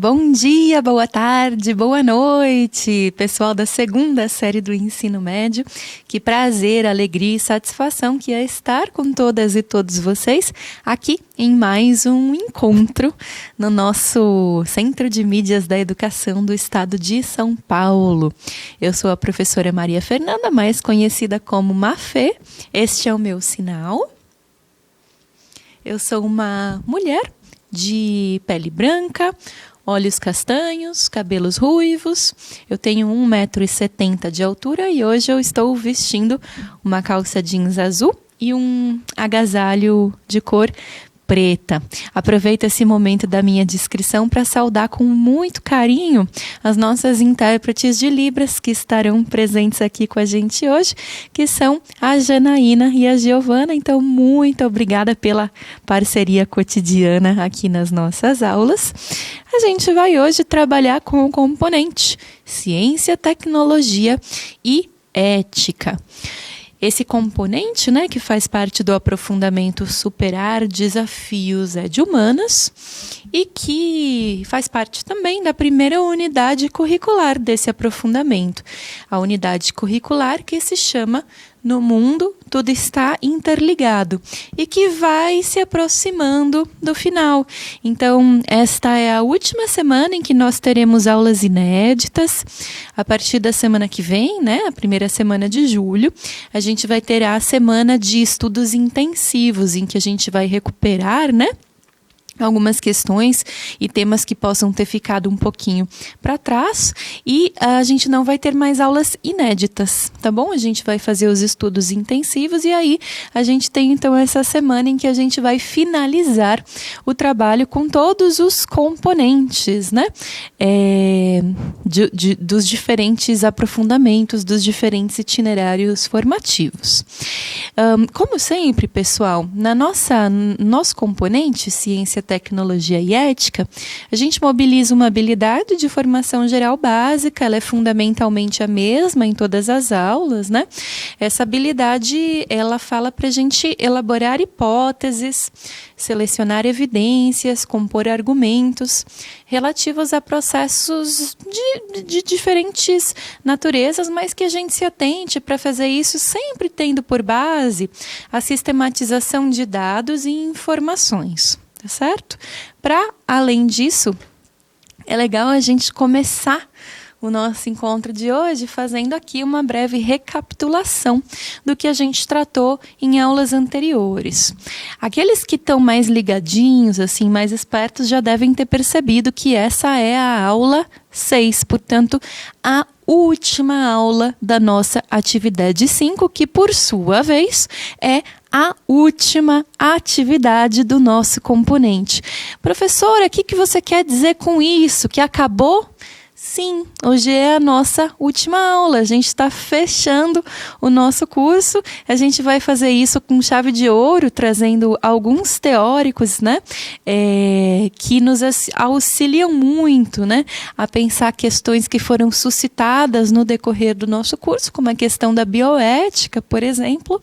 Bom dia, boa tarde, boa noite, pessoal da segunda série do ensino médio. Que prazer, alegria e satisfação que é estar com todas e todos vocês aqui em mais um encontro no nosso Centro de Mídias da Educação do Estado de São Paulo. Eu sou a professora Maria Fernanda, mais conhecida como Mafê. Este é o meu sinal. Eu sou uma mulher de pele branca, olhos castanhos, cabelos ruivos. Eu tenho 1,70 m de altura e hoje eu estou vestindo uma calça jeans azul e um agasalho de cor preta. Aproveito esse momento da minha descrição para saudar com muito carinho as nossas intérpretes de Libras que estarão presentes aqui com a gente hoje, que são a Janaína e a Giovana. Então, muito obrigada pela parceria cotidiana aqui nas nossas aulas. A gente vai hoje trabalhar com o componente Ciência, Tecnologia e Ética. Esse componente, que faz parte do aprofundamento Superar Desafios de Humanas e que faz parte também da primeira unidade curricular desse aprofundamento. A unidade curricular que se chama No Mundo Tudo Está Interligado e que vai se aproximando do final. Então, esta é a última semana em que nós teremos aulas inéditas. A partir da semana que vem, a primeira semana de julho, a gente vai ter a semana de estudos intensivos, em que a gente vai recuperar, algumas questões e temas que possam ter ficado um pouquinho para trás e a gente não vai ter mais aulas inéditas, tá bom? A gente vai fazer os estudos intensivos e aí a gente tem então essa semana em que a gente vai finalizar o trabalho com todos os componentes, dos diferentes aprofundamentos, dos diferentes itinerários formativos. Como sempre, pessoal, nosso componente Ciência, Tecnologia e Ética, a gente mobiliza uma habilidade de formação geral básica, ela é fundamentalmente a mesma em todas as aulas, Essa habilidade, ela fala para a gente elaborar hipóteses, selecionar evidências, compor argumentos relativos a processos de diferentes naturezas, mas que a gente se atente para fazer isso sempre tendo por base a sistematização de dados e informações. Tá certo? Para além disso, é legal a gente começar o nosso encontro de hoje fazendo aqui uma breve recapitulação do que a gente tratou em aulas anteriores. Aqueles que estão mais ligadinhos, assim, mais espertos, já devem ter percebido que essa é a aula 6, portanto, a última aula da nossa atividade 5, que por sua vez é a última atividade do nosso componente. Professora, o que você quer dizer com isso? Que acabou? Sim, hoje é a nossa última aula, a gente está fechando o nosso curso, a gente vai fazer isso com chave de ouro, trazendo alguns teóricos, que nos auxiliam muito, a pensar questões que foram suscitadas no decorrer do nosso curso, como a questão da bioética, por exemplo,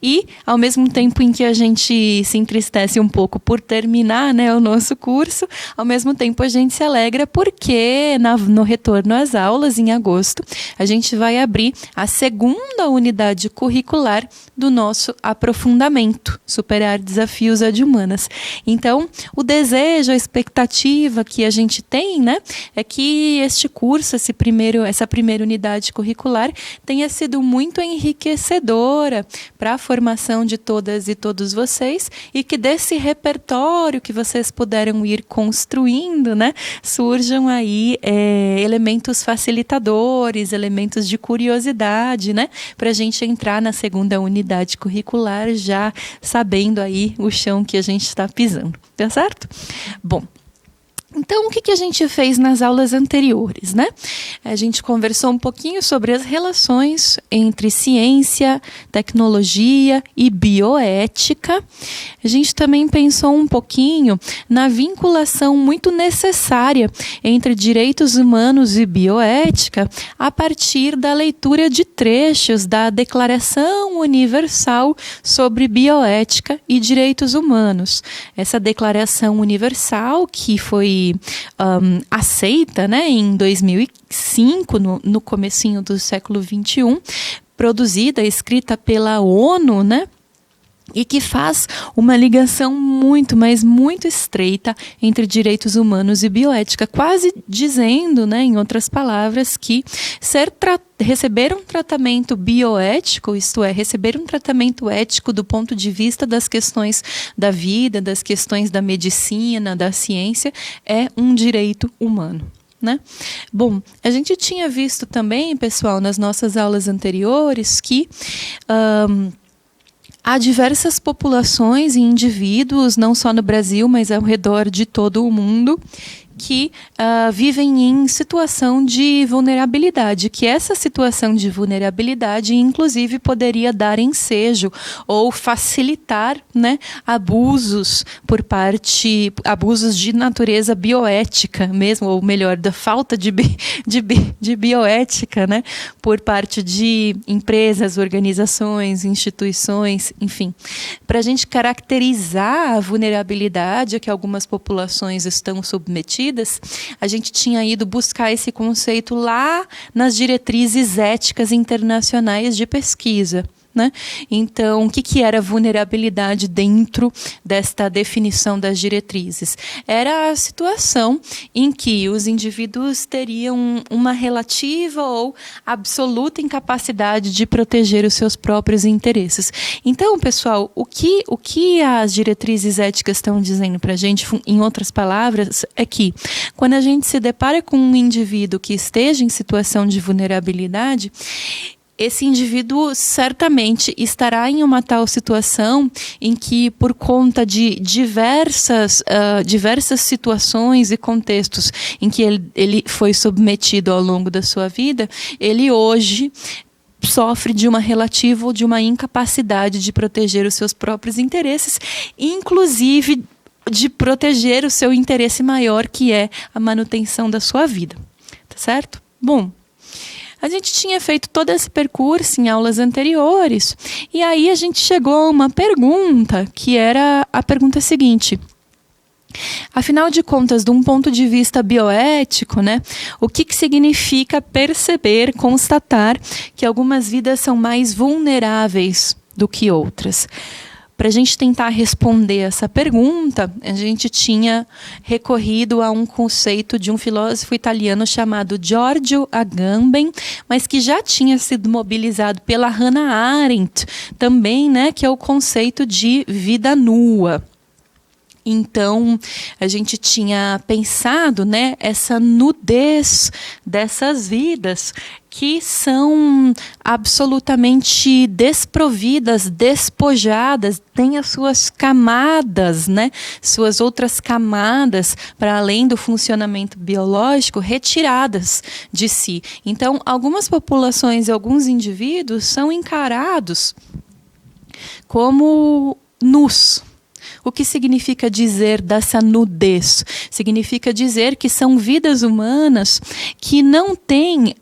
e ao mesmo tempo em que a gente se entristece um pouco por terminar, o nosso curso, ao mesmo tempo a gente se alegra porque no retorno às aulas, em agosto, a gente vai abrir a segunda unidade curricular do nosso aprofundamento, Superar Desafios de Humanas. Então, o desejo, a expectativa que a gente tem, é que este curso, essa primeira unidade curricular, tenha sido muito enriquecedora para a formação de todas e todos vocês e que desse repertório que vocês puderam ir construindo, surjam aí elementos facilitadores, elementos de curiosidade, para a gente entrar na segunda unidade curricular já sabendo aí o chão que a gente está pisando, tá certo? Bom, então, o que a gente fez nas aulas anteriores, A gente conversou um pouquinho sobre as relações entre ciência, tecnologia e bioética. A gente também pensou um pouquinho na vinculação muito necessária entre direitos humanos e bioética a partir da leitura de trechos da Declaração Universal sobre Bioética e Direitos Humanos. Essa Declaração Universal, que foi foi aceita, né, em 2005, no comecinho do século XXI, produzida, escrita pela ONU, né? E que faz uma ligação muito, mas muito estreita entre direitos humanos e bioética, quase dizendo, né, em outras palavras, que receber um tratamento bioético, isto é, receber um tratamento ético do ponto de vista das questões da vida, das questões da medicina, da ciência, é um direito humano. Né? Bom, a gente tinha visto também, pessoal, nas nossas aulas anteriores, que há diversas populações e indivíduos, não só no Brasil, mas ao redor de todo o mundo, que vivem em situação de vulnerabilidade, que essa situação de vulnerabilidade, inclusive, poderia dar ensejo ou facilitar, né, abusos de natureza bioética mesmo, ou melhor, da falta de bioética, né, por parte de empresas, organizações, instituições, enfim. Para a gente caracterizar a vulnerabilidade a que algumas populações estão submetidas, a gente tinha ido buscar esse conceito lá nas diretrizes éticas internacionais de pesquisa. Né? Então, o que era vulnerabilidade dentro desta definição das diretrizes? Era a situação em que os indivíduos teriam uma relativa ou absoluta incapacidade de proteger os seus próprios interesses. Então, pessoal, o que as diretrizes éticas estão dizendo para a gente, em outras palavras, é que quando a gente se depara com um indivíduo que esteja em situação de vulnerabilidade, esse indivíduo certamente estará em uma tal situação em que, por conta de diversas situações e contextos em que ele foi submetido ao longo da sua vida, ele hoje sofre de uma relativa ou de uma incapacidade de proteger os seus próprios interesses, inclusive de proteger o seu interesse maior, que é a manutenção da sua vida. Tá certo? Bom, a gente tinha feito todo esse percurso em aulas anteriores, e aí a gente chegou a uma pergunta, que era a pergunta seguinte: afinal de contas, de um ponto de vista bioético, né, o que significa perceber, constatar que algumas vidas são mais vulneráveis do que outras? Para a gente tentar responder essa pergunta, a gente tinha recorrido a um conceito de um filósofo italiano chamado Giorgio Agamben, mas que já tinha sido mobilizado pela Hannah Arendt também, né, que é o conceito de vida nua. Então, a gente tinha pensado, né, essa nudez dessas vidas que são absolutamente desprovidas, despojadas, têm as suas camadas, né, suas outras camadas, para além do funcionamento biológico, retiradas de si. Então, algumas populações e alguns indivíduos são encarados como nus. O que significa dizer dessa nudez? Significa dizer que são vidas humanas que não têm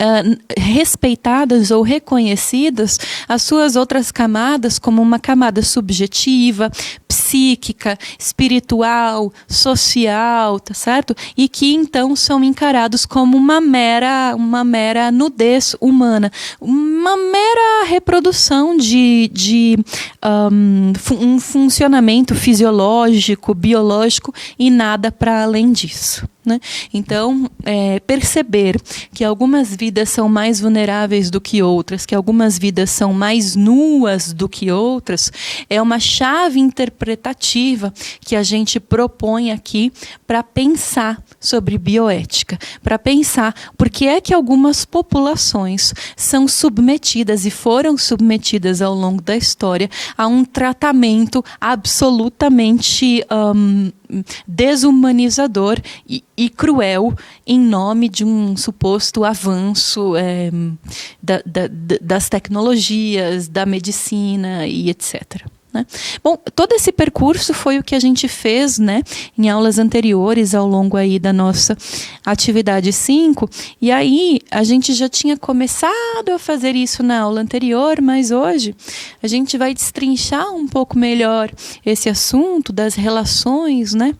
respeitadas ou reconhecidas as suas outras camadas como uma camada subjetiva, psíquica, espiritual, social, tá certo? E que então são encarados como uma mera nudez humana, uma mera reprodução de um funcionamento fisiológico, biológico e nada para além disso. Né? Então, perceber que algumas vidas são mais vulneráveis do que outras, que algumas vidas são mais nuas do que outras, é uma chave interpretativa que a gente propõe aqui para pensar sobre bioética, para pensar por que é que algumas populações são submetidas e foram submetidas ao longo da história a um tratamento absolutamente desumanizador e cruel em nome de um suposto avanço das tecnologias, da medicina e etc. Né? Bom, todo esse percurso foi o que a gente fez, né, em aulas anteriores ao longo aí da nossa atividade 5, e aí a gente já tinha começado a fazer isso na aula anterior, mas hoje a gente vai destrinchar um pouco melhor esse assunto das relações, né,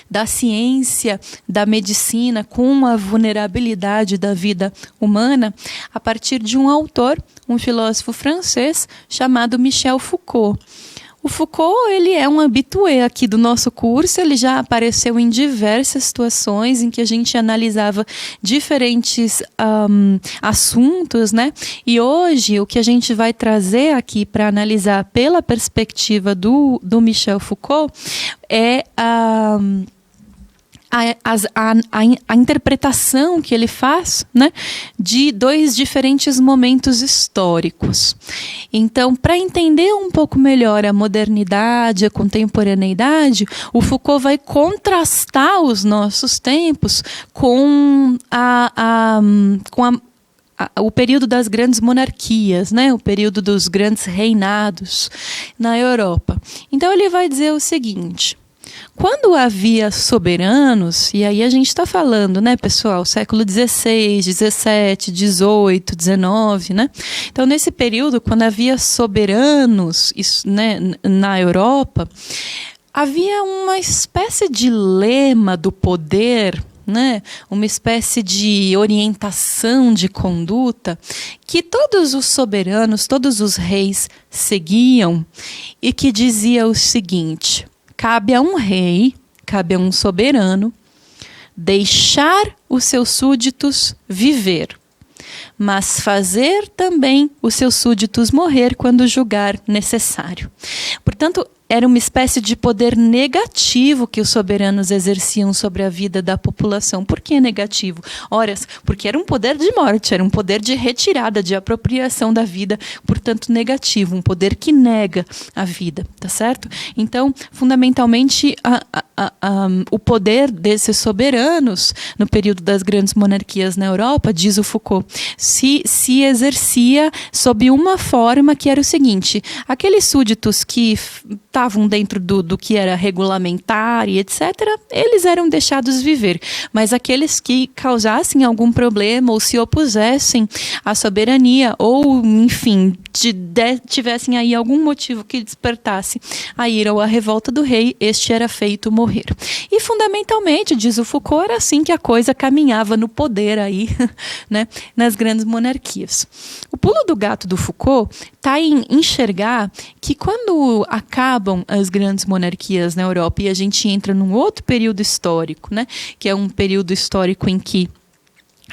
da ciência, da medicina, com a vulnerabilidade da vida humana, a partir de um autor, um filósofo francês, chamado Michel Foucault. O Foucault, ele é um habitué aqui do nosso curso, ele já apareceu em diversas situações em que a gente analisava diferentes assuntos, né? E hoje, o que a gente vai trazer aqui para analisar pela perspectiva do Michel Foucault é a interpretação que ele faz, né, de dois diferentes momentos históricos. Então, para entender um pouco melhor a modernidade, a contemporaneidade, o Foucault vai contrastar os nossos tempos com o período das grandes monarquias, né? O período dos grandes reinados na Europa. Então, ele vai dizer o seguinte: quando havia soberanos, e aí a gente está falando, né, pessoal, século XVI, XVII, XVIII, XIX, né? Então, nesse período, quando havia soberanos, né, na Europa, havia uma espécie de lema do poder, né? Uma espécie de orientação de conduta que todos os soberanos, todos os reis seguiam e que dizia o seguinte: cabe a um rei, cabe a um soberano, deixar os seus súditos viver, mas fazer também os seus súditos morrer quando julgar necessário. Portanto, era uma espécie de poder negativo que os soberanos exerciam sobre a vida da população. Por que negativo? Ora, porque era um poder de morte, era um poder de retirada, de apropriação da vida, portanto negativo, um poder que nega a vida, tá certo? Então, fundamentalmente, o poder desses soberanos, no período das grandes monarquias na Europa, diz o Foucault, se exercia sob uma forma que era o seguinte: aqueles súditos que estavam dentro do que era regulamentar e etc., eles eram deixados viver. Mas aqueles que causassem algum problema ou se opusessem à soberania ou, enfim, tivessem aí algum motivo que despertasse a ira ou a revolta do rei, este era feito morrer. E, fundamentalmente, diz o Foucault, era assim que a coisa caminhava no poder aí, né, nas grandes monarquias. O pulo do gato do Foucault está em enxergar que quando acabam as grandes monarquias na Europa e a gente entra num outro período histórico, né, que é um período histórico em que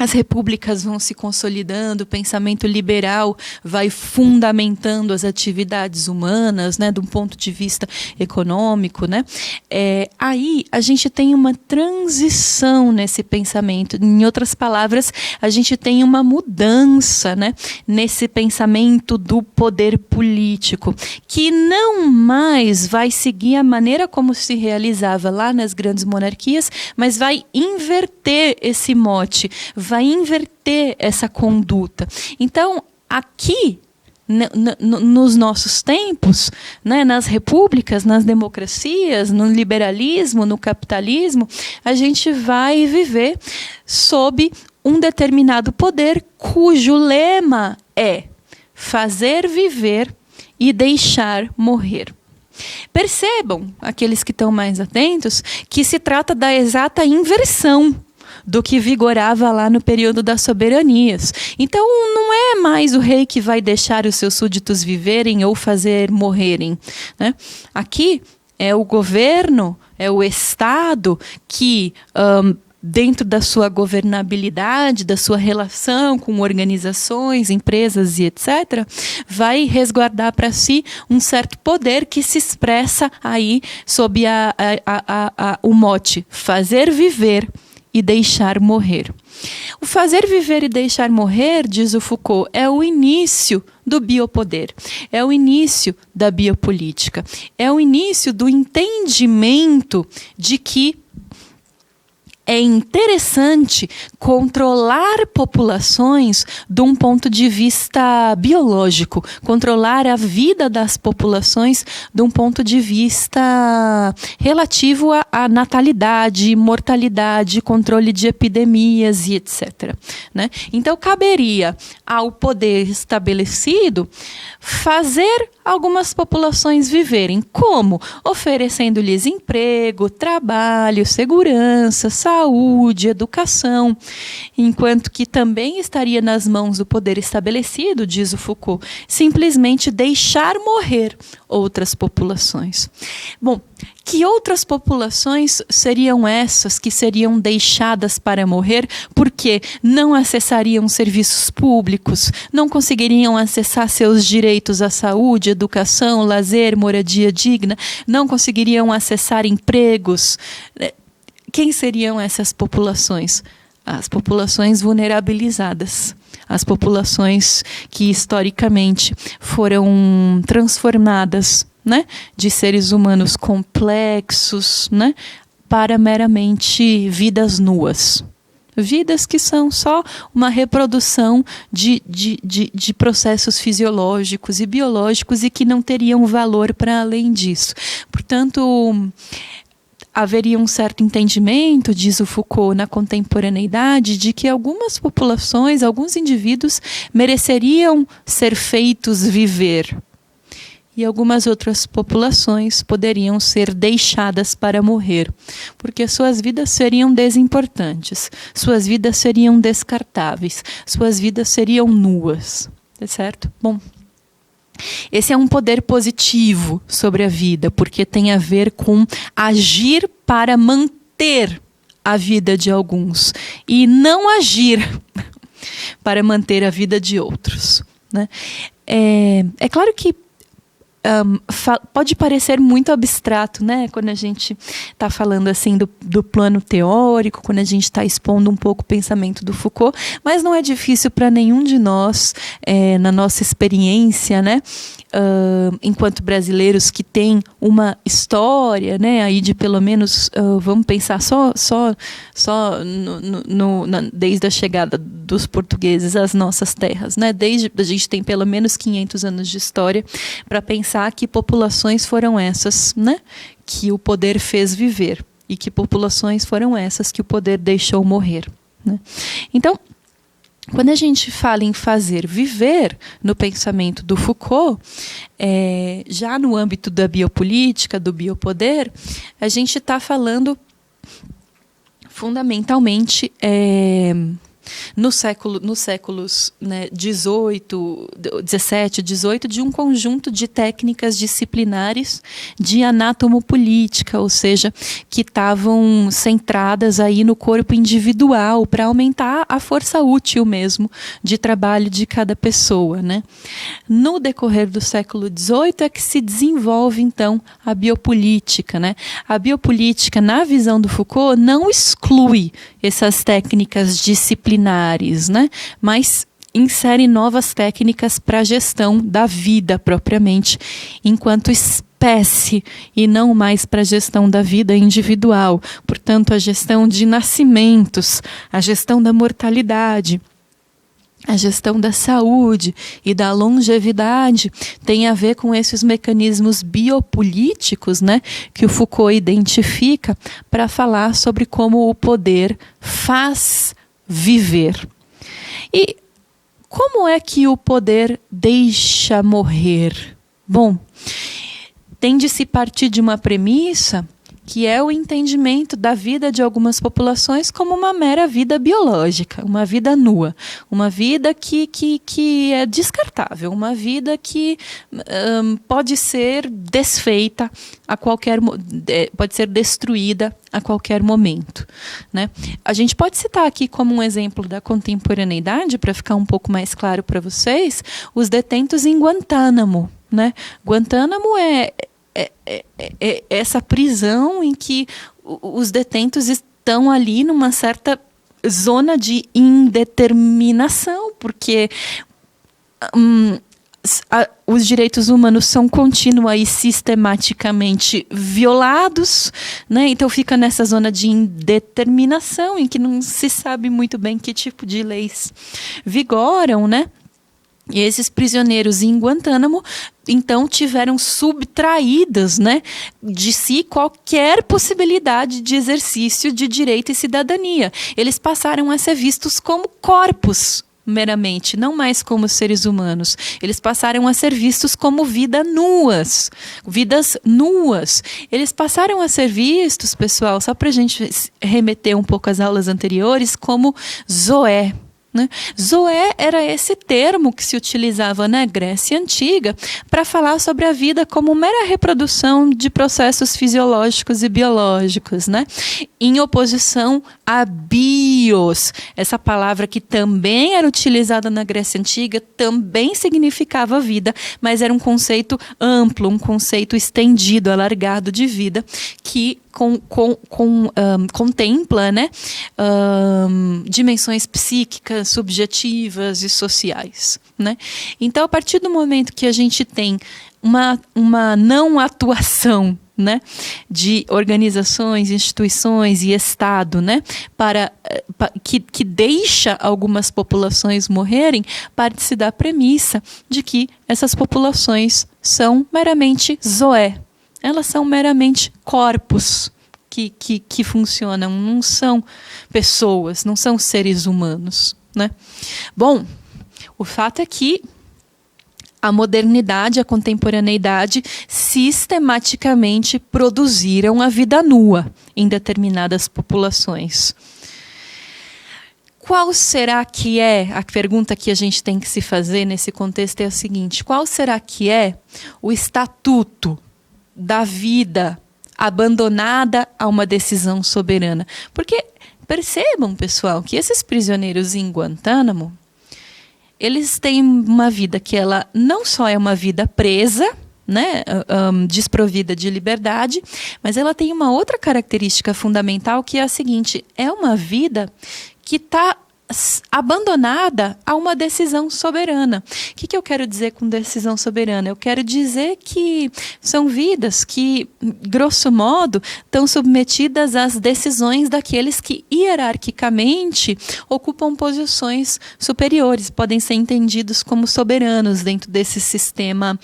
as repúblicas vão se consolidando, o pensamento liberal vai fundamentando as atividades humanas, né, de um ponto de vista econômico, né? Aí a gente tem uma transição nesse pensamento. Em outras palavras, a gente tem uma mudança, né, nesse pensamento do poder político, que não mais vai seguir a maneira como se realizava lá nas grandes monarquias, mas vai inverter esse mote, vai inverter essa conduta. Então, aqui, nos nossos tempos, né, nas repúblicas, nas democracias, no liberalismo, no capitalismo, a gente vai viver sob um determinado poder cujo lema é fazer viver e deixar morrer. Percebam, aqueles que estão mais atentos, que se trata da exata inversão do que vigorava lá no período das soberanias. Então, não é mais o rei que vai deixar os seus súditos viverem ou fazer morrerem, né? Aqui é o governo, é o Estado que, dentro da sua governabilidade, da sua relação com organizações, empresas e etc., vai resguardar para si um certo poder que se expressa aí sob o mote fazer viver e deixar morrer. O fazer viver e deixar morrer, diz o Foucault, é o início do biopoder, é o início da biopolítica, é o início do entendimento de que é interessante controlar populações de um ponto de vista biológico, controlar a vida das populações de um ponto de vista relativo à natalidade, mortalidade, controle de epidemias e etc., né? Então, caberia ao poder estabelecido fazer algumas populações viverem. Como? Oferecendo-lhes emprego, trabalho, segurança, saúde, educação, enquanto que também estaria nas mãos do poder estabelecido, diz o Foucault, simplesmente deixar morrer outras populações. Bom, que outras populações seriam essas que seriam deixadas para morrer porque não acessariam serviços públicos, não conseguiriam acessar seus direitos à saúde, educação, lazer, moradia digna, não conseguiriam acessar empregos? Quem seriam essas populações? As populações vulnerabilizadas. As populações que historicamente foram transformadas, né, de seres humanos complexos, né, para meramente vidas nuas. Vidas que são só uma reprodução de processos fisiológicos e biológicos e que não teriam valor para além disso. Portanto, haveria um certo entendimento, diz o Foucault, na contemporaneidade, de que algumas populações, alguns indivíduos mereceriam ser feitos viver. E algumas outras populações poderiam ser deixadas para morrer, porque suas vidas seriam desimportantes, suas vidas seriam descartáveis, suas vidas seriam nuas. Tá certo? Bom, esse é um poder positivo sobre a vida, porque tem a ver com agir para manter a vida de alguns e não agir para manter a vida de outros, né? É claro que pode parecer muito abstrato, né? Quando a gente está falando assim do plano teórico, quando a gente está expondo um pouco o pensamento do Foucault, mas não é difícil para nenhum de nós, na nossa experiência, né? Enquanto brasileiros que têm uma história, né? Aí de pelo menos, vamos pensar só desde a chegada dos portugueses às nossas terras, né? A gente tem pelo menos 500 anos de história para pensar que populações foram essas, né, que o poder fez viver e que populações foram essas que o poder deixou morrer, né? Então, quando a gente fala em fazer viver no pensamento do Foucault, já no âmbito da biopolítica, do biopoder, a gente está falando fundamentalmente nos séculos, né, 17, 18, de um conjunto de técnicas disciplinares de anatomopolítica, ou seja, que estavam centradas aí no corpo individual para aumentar a força útil mesmo de trabalho de cada pessoa, né? No decorrer do século 18 é que se desenvolve então a biopolítica, né? A biopolítica, na visão do Foucault, não exclui essas técnicas disciplinares, né? Mas insere novas técnicas para a gestão da vida propriamente, enquanto espécie, e não mais para a gestão da vida individual. Portanto, a gestão de nascimentos, a gestão da mortalidade, a gestão da saúde e da longevidade tem a ver com esses mecanismos biopolíticos, né, que o Foucault identifica para falar sobre como o poder faz viver. E como é que o poder deixa morrer? Bom, tem de se partir de uma premissa que é o entendimento da vida de algumas populações como uma mera vida biológica, uma vida nua, uma vida que é descartável, uma vida que pode ser desfeita a qualquer, pode ser destruída a qualquer momento, né? A gente pode citar aqui como um exemplo da contemporaneidade, para ficar um pouco mais claro para vocês, os detentos em Guantánamo, né? Guantánamo é essa prisão em que os detentos estão ali numa certa zona de indeterminação, porque os direitos humanos são contínua e sistematicamente violados, né? Então fica nessa zona de indeterminação em que não se sabe muito bem que tipo de leis vigoram, né? E esses prisioneiros em Guantánamo, então, tiveram subtraídas, né, de si qualquer possibilidade de exercício de direito e cidadania. Eles passaram a ser vistos como corpos, meramente, não mais como seres humanos. Eles passaram a ser vistos como vidas nuas. Eles passaram a ser vistos, pessoal, só para a gente remeter um pouco às aulas anteriores, como zoé. Né? Zoé era esse termo que se utilizava na Grécia Antiga para falar sobre a vida como mera reprodução de processos fisiológicos e biológicos, né? Em oposição a bios, essa palavra que também era utilizada na Grécia Antiga, também significava vida, mas era um conceito amplo, um conceito estendido, alargado de vida, que contempla, né, dimensões psíquicas, subjetivas e sociais, né? Então, a partir do momento que a gente tem uma não atuação, né, de organizações, instituições e Estado, né, que deixa algumas populações morrerem, parte-se da premissa de que essas populações são meramente zoé. Elas são meramente corpos que funcionam, não são pessoas, não são seres humanos, né? Bom, o fato é que a modernidade, a contemporaneidade, sistematicamente produziram a vida nua em determinadas populações. Qual será que é, a pergunta que a gente tem que se fazer nesse contexto é a seguinte: qual será que é o estatuto da vida abandonada a uma decisão soberana? Porque percebam, pessoal, que esses prisioneiros em Guantánamo, eles têm uma vida que ela não só é uma vida presa, né, desprovida de liberdade, mas ela tem uma outra característica fundamental, que é a seguinte: é uma vida que está abandonada a uma decisão soberana. O que eu quero dizer com decisão soberana? Eu quero dizer que são vidas que, grosso modo, estão submetidas às decisões daqueles que hierarquicamente ocupam posições superiores, podem ser entendidos como soberanos dentro desse sistema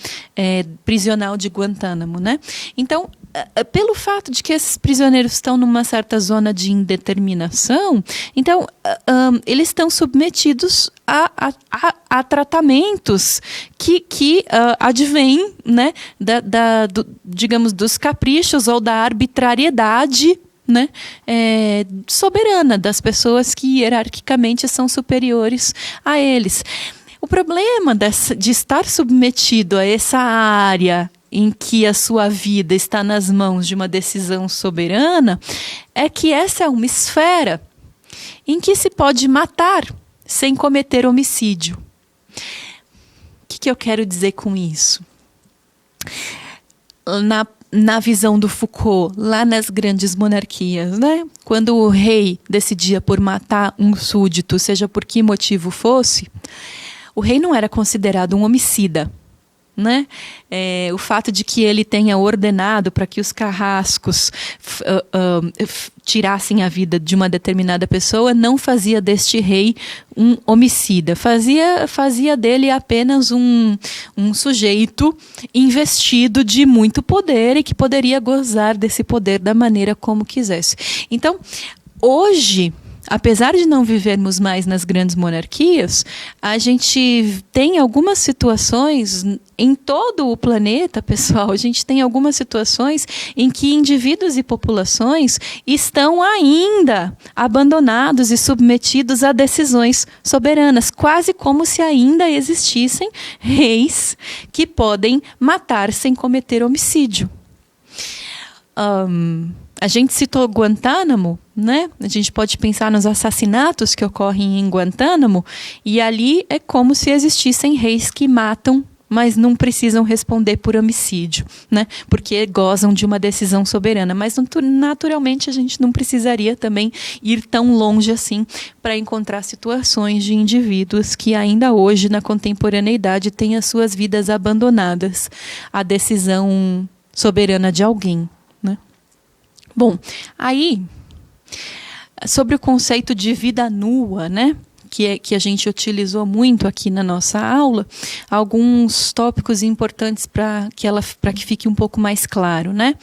prisional de Guantánamo, né? Então, pelo fato de que esses prisioneiros estão numa certa zona de indeterminação, então eles estão submetidos a tratamentos que advêm, né, digamos, dos caprichos ou da arbitrariedade, né, soberana das pessoas que hierarquicamente são superiores a eles. O problema de estar submetido a essa área em que a sua vida está nas mãos de uma decisão soberana é que essa é uma esfera em que se pode matar sem cometer homicídio. O que eu quero dizer com isso? Na visão do Foucault, lá nas grandes monarquias, né? Quando o rei decidia por matar um súdito, seja por que motivo fosse, o rei não era considerado um homicida, né? O fato de que ele tenha ordenado para que os carrascos tirassem a vida de uma determinada pessoa não fazia deste rei um homicida, fazia dele apenas um sujeito investido de muito poder e que poderia gozar desse poder da maneira como quisesse. Então, hoje, apesar de não vivermos mais nas grandes monarquias, a gente tem algumas situações em todo o planeta, pessoal, a gente tem algumas situações em que indivíduos e populações estão ainda abandonados e submetidos a decisões soberanas, quase como se ainda existissem reis que podem matar sem cometer homicídio. A gente citou Guantánamo, né? A gente pode pensar nos assassinatos que ocorrem em Guantánamo, e ali é como se existissem reis que matam, mas não precisam responder por homicídio, né? Porque gozam de uma decisão soberana. Mas naturalmente a gente não precisaria também ir tão longe assim para encontrar situações de indivíduos que ainda hoje, na contemporaneidade, têm as suas vidas abandonadas à decisão soberana de alguém, né? Bom, aí, sobre o conceito de vida nua, né, que a gente utilizou muito aqui na nossa aula, alguns tópicos importantes para que fique um pouco mais claro, né?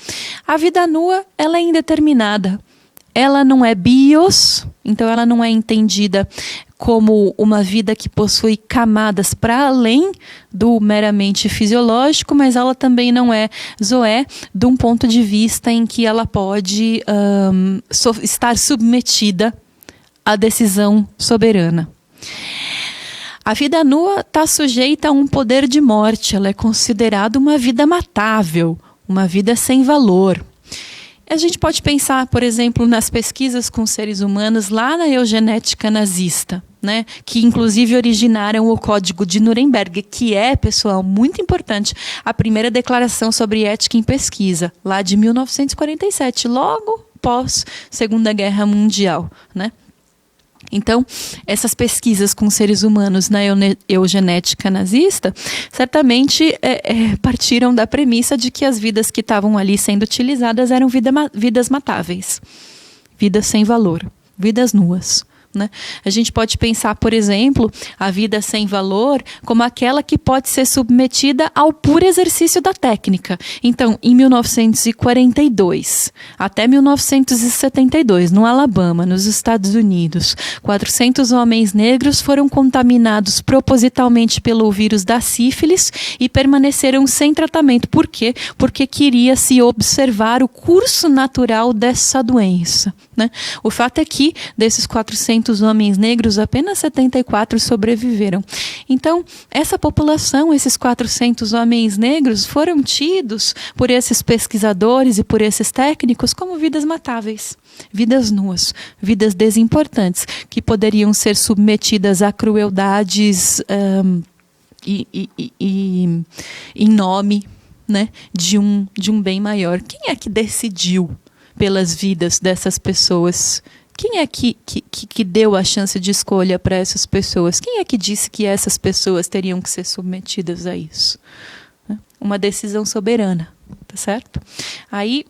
A vida nua, ela é indeterminada. Ela não é bios, então ela não é entendida como uma vida que possui camadas para além do meramente fisiológico, mas ela também não é zoé de um ponto de vista em que ela pode estar submetida à decisão soberana. A vida nua está sujeita a um poder de morte, ela é considerada uma vida matável, uma vida sem valor. A gente pode pensar, por exemplo, nas pesquisas com seres humanos lá na eugenética nazista, né, que inclusive originaram o Código de Nuremberg, que é, pessoal, muito importante, a primeira declaração sobre ética em pesquisa, lá de 1947, logo pós Segunda Guerra Mundial, né? Então, essas pesquisas com seres humanos na eugenética nazista certamente partiram da premissa de que as vidas que estavam ali sendo utilizadas eram vidas matáveis, vidas sem valor, vidas nuas. Né? A gente pode pensar, por exemplo, a vida sem valor como aquela que pode ser submetida ao puro exercício da técnica. Então, em 1942 até 1972, no Alabama, nos Estados Unidos, 400 homens negros foram contaminados propositalmente pelo vírus da sífilis e permaneceram sem tratamento. Por quê? Porque queria se observar o curso natural dessa doença. Né? O fato é que, desses 400 homens negros, apenas 74 sobreviveram. Então, essa população, esses 400 homens negros, foram tidos por esses pesquisadores e por esses técnicos como vidas matáveis, vidas nuas, vidas desimportantes, que poderiam ser submetidas a crueldades em nome, né, de um bem maior. Quem é que decidiu pelas vidas dessas pessoas? Quem é que deu a chance de escolha para essas pessoas? Quem é que disse que essas pessoas teriam que ser submetidas a isso? Uma decisão soberana, tá certo? Aí,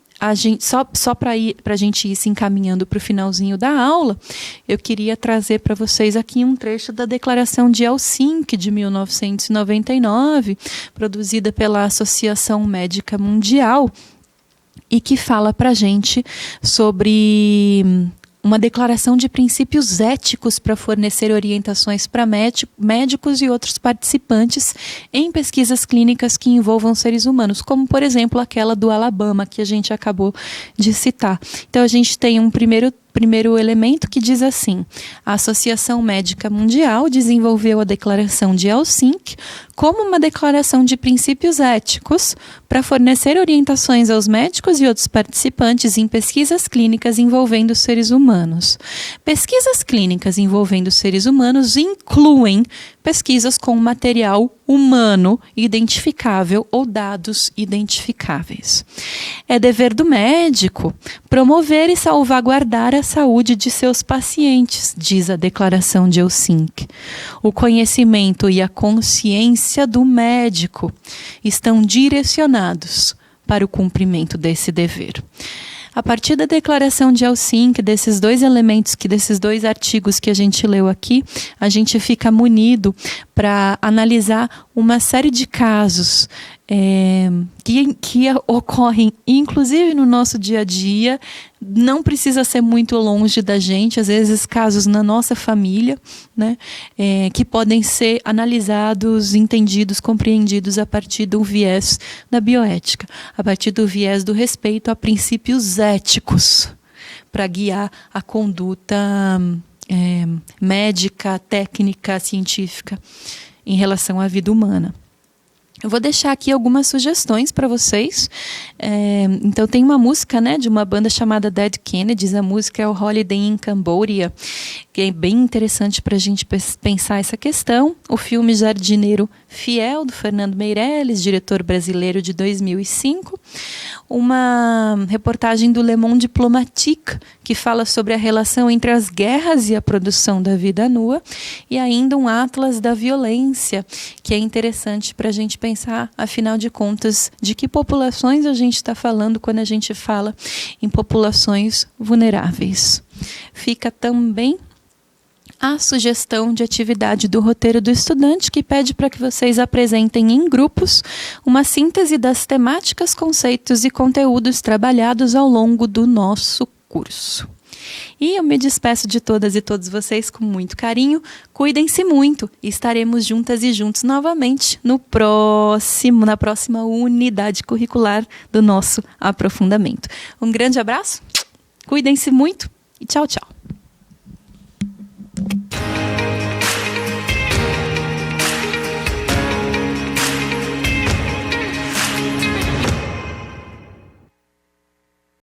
só para a gente ir se encaminhando para o finalzinho da aula, eu queria trazer para vocês aqui um trecho da Declaração de Helsinki, de 1999, produzida pela Associação Médica Mundial, e que fala para a gente sobre uma declaração de princípios éticos para fornecer orientações para médicos e outros participantes em pesquisas clínicas que envolvam seres humanos, como, por exemplo, aquela do Alabama, que a gente acabou de citar. Então, a gente tem um primeiro elemento que diz assim: a Associação Médica Mundial desenvolveu a Declaração de Helsinki como uma declaração de princípios éticos para fornecer orientações aos médicos e outros participantes em pesquisas clínicas envolvendo seres humanos. Pesquisas clínicas envolvendo seres humanos incluem pesquisas com material humano identificável ou dados identificáveis. É dever do médico promover e salvaguardar a saúde de seus pacientes, diz a Declaração de Helsinki. O conhecimento e a consciência do médico estão direcionados para o cumprimento desse dever. A partir da Declaração de Helsinki, desses dois elementos, desses dois artigos que a gente leu aqui, a gente fica munido para analisar uma série de casos que ocorrem, inclusive no nosso dia a dia. Não precisa ser muito longe da gente, às vezes casos na nossa família, né, que podem ser analisados, entendidos, compreendidos a partir do viés da bioética, a partir do viés do respeito a princípios éticos, para guiar a conduta médica, técnica, científica em relação à vida humana. Eu vou deixar aqui algumas sugestões para vocês. Então, tem uma música, né, de uma banda chamada Dead Kennedys. A música é o Holiday in Cambodia, que é bem interessante para a gente pensar essa questão. O filme Jardineiro Fiel, do Fernando Meirelles, diretor brasileiro, de 2005. Uma reportagem do Le Monde Diplomatique, que fala sobre a relação entre as guerras e a produção da vida nua. E ainda um Atlas da Violência, que é interessante para a gente pensar, afinal de contas, de que populações a gente está falando quando a gente fala em populações vulneráveis. Fica também a sugestão de atividade do roteiro do estudante, que pede para que vocês apresentem em grupos uma síntese das temáticas, conceitos e conteúdos trabalhados ao longo do nosso curso. E eu me despeço de todas e todos vocês com muito carinho. Cuidem-se muito e estaremos juntas e juntos novamente na próxima unidade curricular do nosso aprofundamento. Um grande abraço, cuidem-se muito e tchau, tchau.